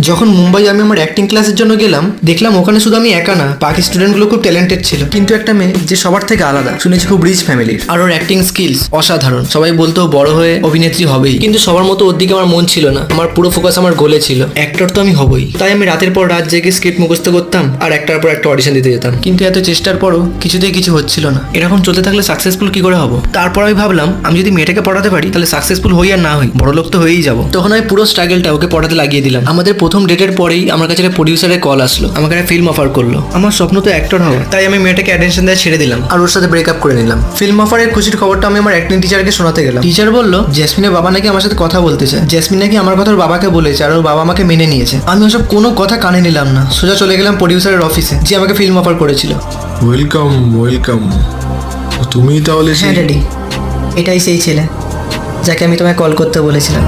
যখন মুম্বাই আমি আমার অ্যাক্টিং ক্লাসের জন্য গেলাম, দেখলাম ওখানে শুধু আমি একা না, বাকি স্টুডেন্টগুলো খুব ট্যালেন্টেড ছিল। কিন্তু একটা মেয়ে যে সবার থেকে আলাদা, শুনেছি খুব রিচ ফ্যামিলির, আর ওর অ্যাক্টিং স্কিলস অসাধারণ। সবাই বলতো ও বড় হয়ে অভিনেত্রী হবেই, কিন্তু সবার মতো ওর দিকে আমার মন ছিল না। আমার পুরো ফোকাস আমার গোলে ছিল, অ্যাক্টর তো আমি হবই। তাই আমি রাতের পর রাত জেগে স্ক্রিপ্ট মুখস্থ করতাম আর একটার পর একটা অডিশন দিতে যেতাম। কিন্তু এত চেষ্টার পরও কিছুতেই কিছু হচ্ছিল না। এরকম চলতে থাকলে সাকসেসফুল কি করে হব? তারপর আমি ভাবলাম, আমি যদি মেয়েটাকে পড়াতে পারি তাহলে সাকসেসফুল হই আর না হই, বড় লোক তো হয়েই যাবো। তখন আমি পুরো স্ট্রাগলটা ওকে পড়াতে লাগিয়ে দিলাম। আমাদের প্রথম ডেটের পরেই আমার কাছে একটা প্রডিউসারের কল আসলো, আমাকে একটা ফিল্ম অফার করলো। আমার স্বপ্ন তো অ্যাক্টর হওয়া, তাই আমি মেয়েটাকে অ্যাটেনশন দেওয়া ছেড়ে দিলাম আর ওর সাথে ব্রেকআপ করে নিলাম। ফিল্ম অফারের খুশির খবরটা আমি আমার অ্যাক্টিং টিচারকে শোনাতে গেলাম। টিচার বলল, জেসমিনের বাবা নাকি আমার সাথে কথা বলতে চায়। জেসমিন নাকি আমার কথা ওর বাবাকে বলেছে আর ওর বাবা আমাকে মেনে নিয়েছে। আমি ওসব কোনো কথা কানে নিলাম না, সোজা চলে গেলাম প্রডিউসারের অফিসে, যে আমাকে ফিল্ম অফার করেছিল। Welcome welcome. তুমি তাহলে হ্যাঁ ড্যাডি, এটাই সেই ছেলে যাকে আমি তোমায় কল করতে বলেছিলাম।